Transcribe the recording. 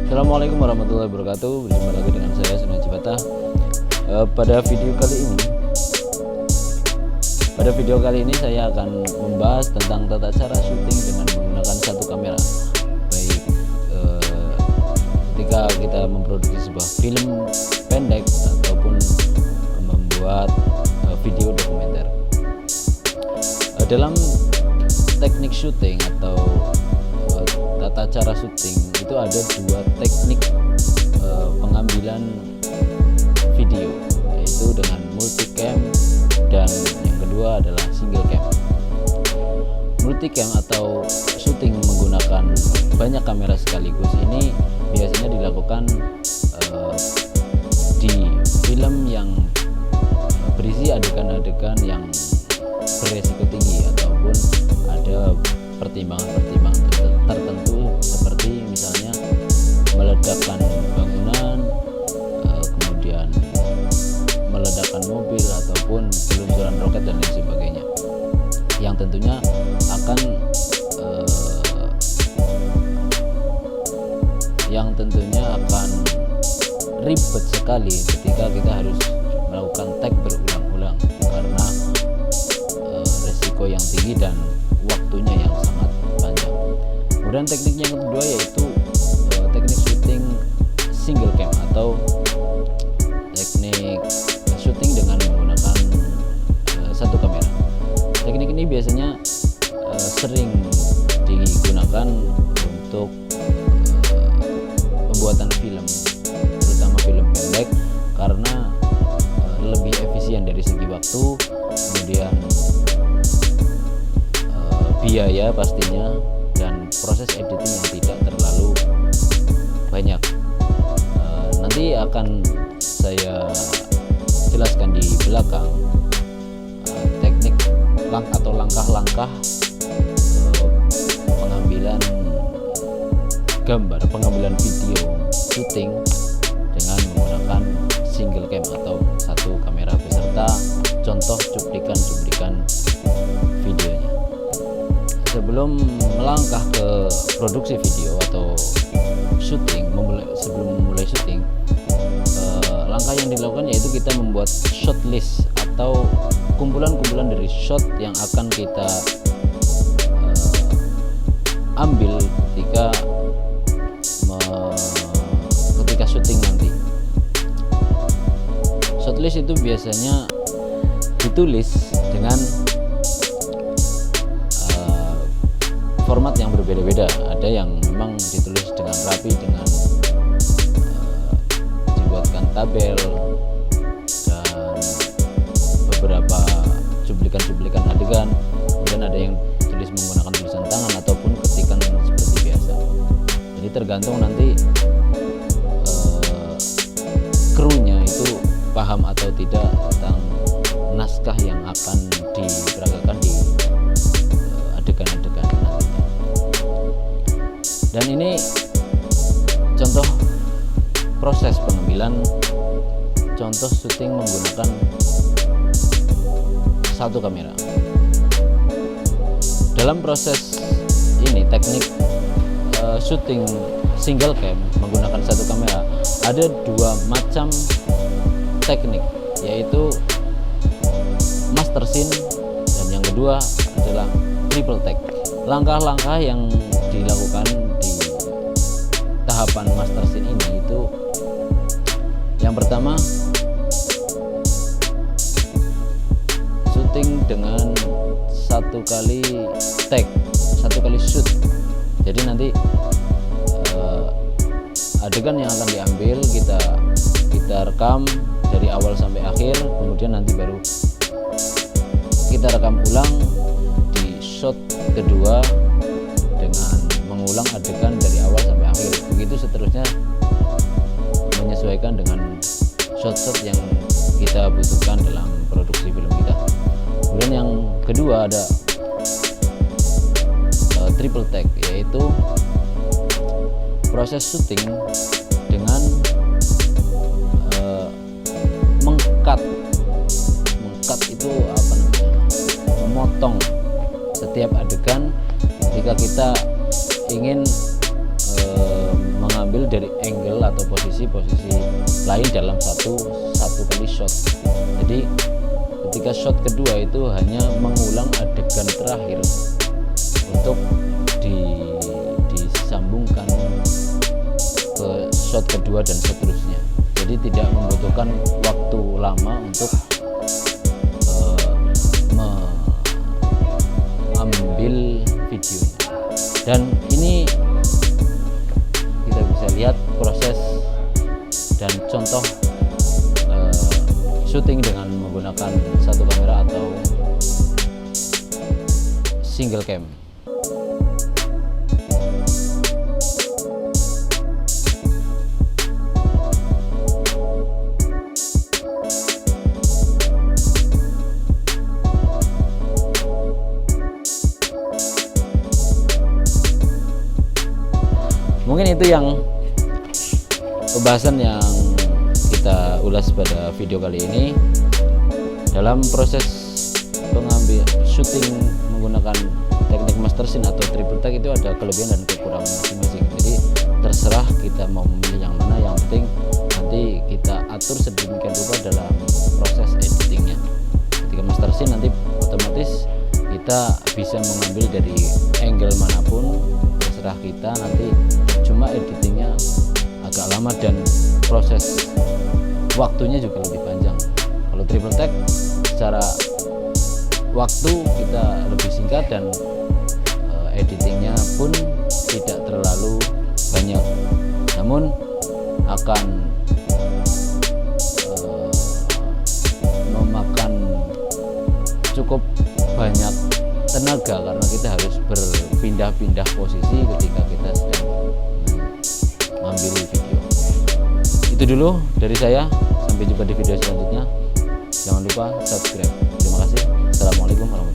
Assalamualaikum warahmatullahi wabarakatuh. Berjumpa lagi dengan saya Sunan Cipata. Pada video kali ini saya akan membahas tentang tata cara syuting dengan menggunakan satu kamera. Baik ketika kita memproduksi sebuah film pendek ataupun membuat video dokumenter. Dalam teknik syuting atau tata cara syuting itu ada dua teknik pengambilan video, yaitu dengan multicam dan yang kedua adalah single cam. Multicam atau syuting menggunakan banyak kamera sekaligus ini biasanya dilakukan di film yang berisi adegan-adegan yang beresiko tinggi ataupun ada pertimbangan-pertimbangan tertentu seperti misalnya meledakkan bangunan, kemudian meledakkan mobil ataupun peluncuran roket dan lain sebagainya, yang tentunya akan ribet sekali ketika kita harus melakukan take berulang-ulang karena resiko yang tinggi dan waktunya yang sangat panjang. Kemudian tekniknya yang kedua yaitu teknik syuting single cam atau teknik syuting dengan menggunakan satu kamera. Teknik ini biasanya sering digunakan untuk pembuatan film, terutama film pendek, karena lebih efisien dari segi waktu, kemudian biaya pastinya, dan proses editing yang tidak terlalu banyak. Nanti akan saya jelaskan di belakang teknik atau langkah-langkah pengambilan gambar, pengambilan video syuting dengan menggunakan single cam atau satu kamera beserta contoh cuplikan-cuplikan videonya. Sebelum melangkah ke produksi video atau syuting, sebelum memulai syuting, langkah yang dilakukan yaitu kita membuat shot list atau kumpulan-kumpulan dari shot yang akan kita ambil ketika syuting nanti. Shot list itu biasanya ditulis dengan format yang berbeda-beda. Ada yang memang ditulis dengan rapi dengan dibuatkan tabel dan beberapa cuplikan-cuplikan adegan. Kemudian ada yang tulis menggunakan tulisan tangan ataupun ketikan seperti biasa. Jadi tergantung nanti krunya itu paham atau tidak tentang naskah yang akan diperagakan di adegan-adegan nantinya. Dan ini contoh proses pengambilan contoh syuting menggunakan satu kamera. Dalam proses ini teknik syuting single cam menggunakan satu kamera ada dua macam teknik, yaitu master scene dan yang kedua adalah triple take. Langkah-langkah yang dilakukan di tahapan master scene ini itu yang pertama syuting dengan satu kali take, satu kali shoot. Jadi nanti adegan yang akan diambil kita rekam dari awal sampai akhir, kemudian nanti baru kita rekam ulang di shot kedua dengan mengulang adegan dari awal sampai akhir. Begitu seterusnya, menyesuaikan dengan shot-shot yang kita butuhkan dalam produksi film kita. Kemudian yang kedua ada triple take, yaitu proses syuting dengan mengcut itu apa namanya, memotong setiap adegan ketika kita ingin mengambil dari angle atau posisi-posisi lain dalam satu kali shot. Jadi ketika shot kedua itu hanya mengulang adegan terakhir untuk disambungkan ke shot kedua dan seterusnya. Jadi tidak membutuhkan waktu lama untuk mengambil videonya. Dan ini kita bisa lihat proses dan contoh syuting dengan menggunakan satu kamera atau single cam. Mungkin itu yang pembahasan yang kita ulas pada video kali ini. Dalam proses pengambil syuting menggunakan teknik master scene atau triple take itu ada kelebihan dan kekurangan masing-masing. Jadi terserah kita mau memilih yang mana, yang penting nanti kita atur sedemikian rupa dalam proses editingnya. Ketika master scene nanti otomatis kita bisa mengambil dari angle manapun, terserah kita, nanti cuma editingnya agak lama dan proses waktunya juga lebih panjang. Kalau triple take secara waktu kita lebih singkat dan editingnya pun tidak terlalu banyak, namun akan memakan cukup banyak tenaga karena kita harus berpindah-pindah posisi ketika kita sedang mengambil video. Itu dulu dari saya, sampai jumpa di video selanjutnya. Jangan lupa subscribe. Terima kasih. Assalamualaikum warahmatullahi wabarakatuh.